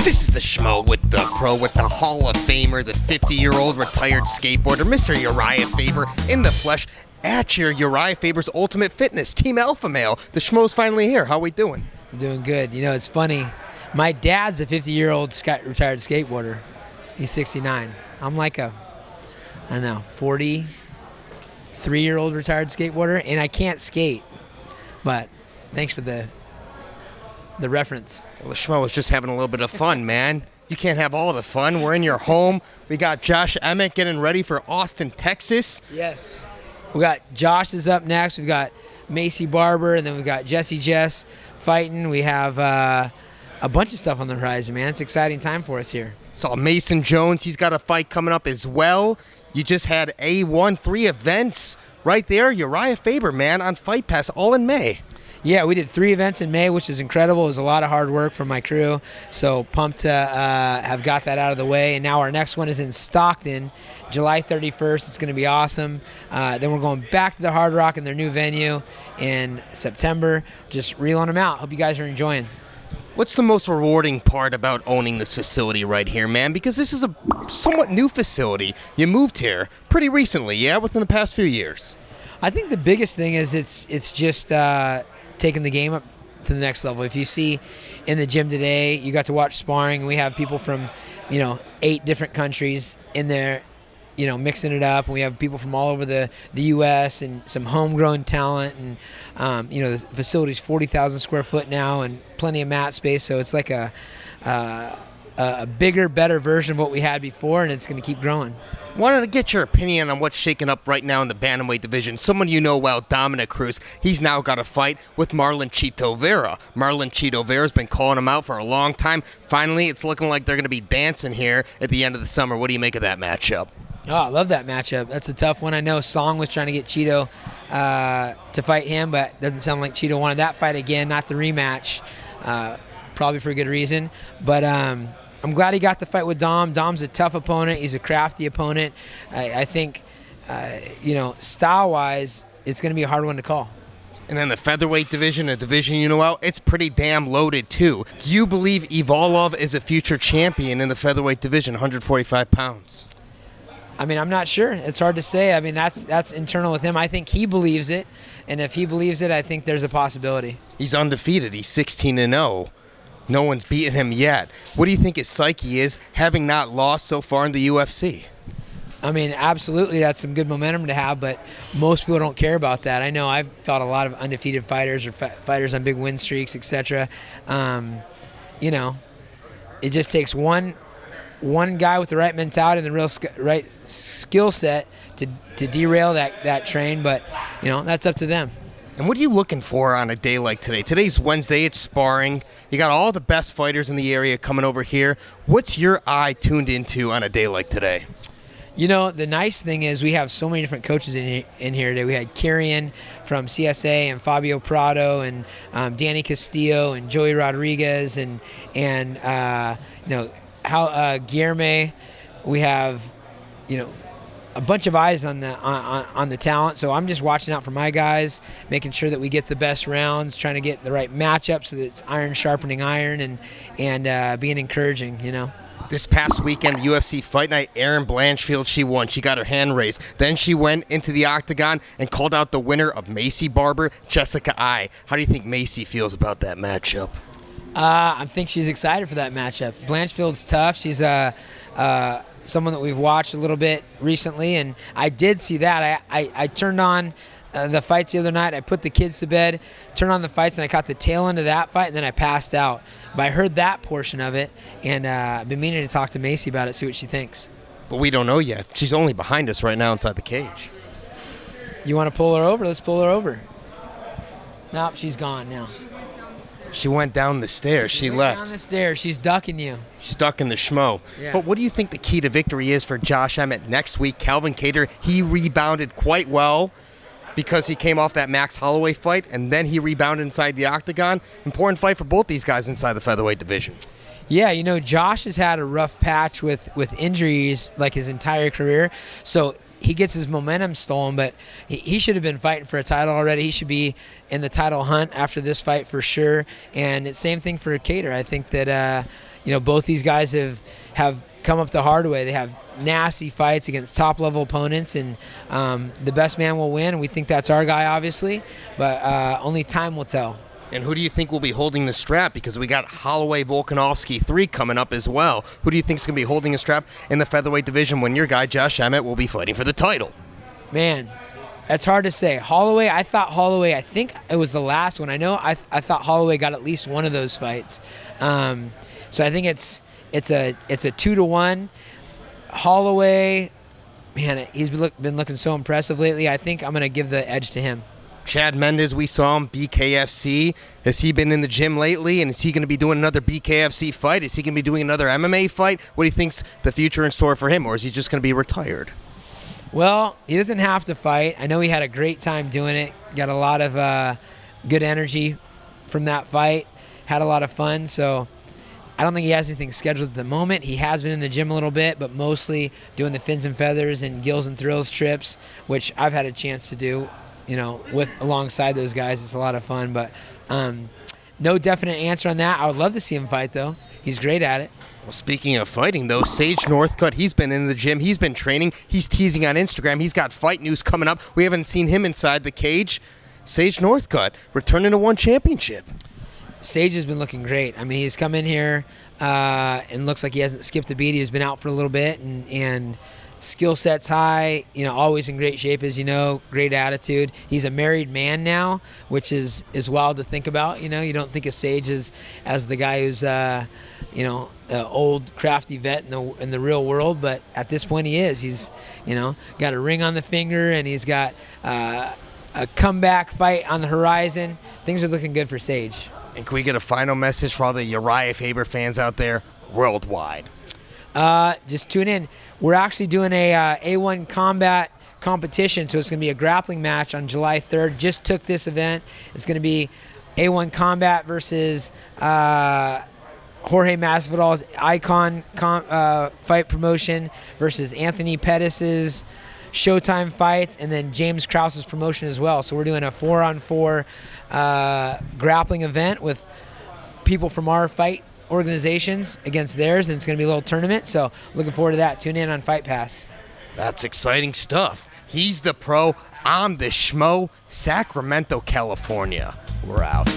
This is the Schmo with the pro, with the Hall of Famer, the 50-year-old retired skateboarder, Mr. Urijah Faber, in the flesh, at your Urijah Faber's Ultimate Fitness, Team Alpha Male. The Schmo's finally here. How we doing? I'm doing good. You know, it's funny. My dad's a 50-year-old retired skateboarder. He's 69. I'm like a, 43-year-old retired skateboarder, and I can't skate. But thanks for the reference. Well, the Schmo was just having a little bit of fun, man. You can't have all of the fun. We're in your home. We got Josh Emmett getting ready for Austin, Texas. Yes. We got Josh is up next. We've got Maycee Barber, and then we've got Jess fighting. We have a bunch of stuff on the horizon, man. It's an exciting time for us here. Saw Mason Jones. He's got a fight coming up as well. You just had A1, 3 events right there. Urijah Faber, man, on Fight Pass, all in May. Yeah, we did 3 events in May, which is incredible. It was a lot of hard work from my crew, so pumped to have got that out of the way. And now our next one is in Stockton, July 31st. It's going to be awesome. Then we're going back to the Hard Rock in their new venue in September. Just reeling them out. Hope you guys are enjoying. What's the most rewarding part about owning this facility right here, man? Because this is a somewhat new facility. You moved here pretty recently, yeah, within the past few years. I think the biggest thing is it's just taking the game up to the next level. If you see in the gym today, you got to watch sparring, and we have people from, 8 different countries in there, mixing it up. And we have people from all over the U.S. and some homegrown talent. And, the facility's 40,000 square foot now and plenty of mat space. So it's like a bigger, better version of what we had before, and it's going to keep growing. Wanted to get your opinion on what's shaking up right now in the bantamweight division. Someone you know well, Dominick Cruz, he's now got a fight with Chito Vera. Chito Vera's been calling him out for a long time. Finally, it's looking like they're going to be dancing here at the end of the summer. What do you make of that matchup? Oh, I love that matchup. That's a tough one. I know Song was trying to get Chito to fight him, but it doesn't sound like Chito wanted that fight again, not the rematch, probably for a good reason. But I'm glad he got the fight with Dom. Dom's a tough opponent. He's a crafty opponent. I think, style-wise, it's going to be a hard one to call. And then the featherweight division, a division you know well, it's pretty damn loaded too. Do you believe Evloev is a future champion in the featherweight division, 145 pounds? I mean, I'm not sure. It's hard to say. I mean, that's internal with him. I think he believes it, and if he believes it, I think there's a possibility. He's undefeated. He's 16-0. No one's beaten him yet. What do you think his psyche is, having not lost so far in the UFC? I mean, absolutely, that's some good momentum to have, but most people don't care about that. I know I've fought a lot of undefeated fighters or fighters on big win streaks, etc. It just takes one guy with the right mentality and the real right skill set to derail that train, but, that's up to them. And what are you looking for on a day like today? Today's Wednesday, it's sparring. You got all the best fighters in the area coming over here. What's your eye tuned into on a day like today? The nice thing is we have so many different coaches in here today. We had Karian from CSA and Fabio Prado and Danny Castillo and Joey Rodriguez and Guillerme. We have, a bunch of eyes on the talent, so I'm just watching out for my guys, making sure that we get the best rounds, trying to get the right matchup so that it's iron sharpening iron and being encouraging, This past weekend, UFC Fight Night, Erin Blanchfield, she won. She got her hand raised. Then she went into the octagon and called out the winner of Maycee Barber, Jessica I. How do you think Maycee feels about that matchup? I think she's excited for that matchup. Blanchfield's tough. She's someone that we've watched a little bit recently, and I did see that. I turned on the fights the other night. I put the kids to bed, turned on the fights, and I caught the tail end of that fight, and then I passed out. But I heard that portion of it, and I've been meaning to talk to Maycee about it, see what she thinks. But we don't know yet. She's only behind us right now inside the cage. You want to pull her over? Let's pull her over. Nope, she's gone now. She went down the stairs. She left. Down the stairs. She's ducking you. She's ducking the Schmo. Yeah. But what do you think the key to victory is for Josh Emmett next week? Calvin Kattar, he rebounded quite well because he came off that Max Holloway fight, and then he rebounded inside the octagon. Important fight for both these guys inside the featherweight division. Yeah, Josh has had a rough patch with injuries like his entire career, so he gets his momentum stolen, but he should have been fighting for a title already. He should be in the title hunt after this fight for sure. And it's same thing for Kattar. I think that both these guys have come up the hard way. They have nasty fights against top-level opponents, and the best man will win, and we think that's our guy, obviously, but only time will tell. And who do you think will be holding the strap? Because we got Holloway Volkanovski 3 coming up as well. Who do you think is going to be holding the strap in the featherweight division when your guy, Josh Emmett, will be fighting for the title? Man, that's hard to say. Holloway, I think it was the last one. I know I thought Holloway got at least one of those fights. So I think it's a 2-1. Holloway, man, he's been looking so impressive lately. I think I'm going to give the edge to him. Chade Mendes, we saw him, BKFC. Has he been in the gym lately, and is he going to be doing another BKFC fight? Is he going to be doing another MMA fight? What do you think's the future in store for him, or is he just going to be retired? Well, he doesn't have to fight. I know he had a great time doing it. Got a lot of good energy from that fight. Had a lot of fun, so I don't think he has anything scheduled at the moment. He has been in the gym a little bit, but mostly doing the Fins and Feathers and Gills and Thrills trips, which I've had a chance to do, with alongside those guys. It's a lot of fun, but no definite answer on that. I would love to see him fight, though. He's great at it. Well, speaking of fighting, though, Sage Northcutt, he's been in the gym. He's been training. He's teasing on Instagram. He's got fight news coming up. We haven't seen him inside the cage. Sage Northcutt returning to one championship. Sage has been looking great. I mean, he's come in here and looks like he hasn't skipped a beat. He's been out for a little bit, and skill set's high, always in great shape, as you know, great attitude. He's a married man now, which is wild to think about. You don't think of Sage as the guy who's, the old crafty vet in the real world, but at this point he is. He's, got a ring on the finger, and he's got a comeback fight on the horizon. Things are looking good for Sage. And can we get a final message for all the Urijah Faber fans out there worldwide? Just tune in. We're actually doing a A1 combat competition, so it's going to be a grappling match on July 3rd. Just took this event. It's going to be A1 combat versus Jorge Masvidal's Icon fight promotion versus Anthony Pettis's Showtime fights, and then James Krause's promotion as well. So we're doing a 4-on-4 grappling event with people from our fight organizations against theirs, and it's going to be a little tournament, so looking forward to that. Tune in on Fight Pass. That's exciting stuff. He's the pro, I'm the Schmo, Sacramento, California. We're out.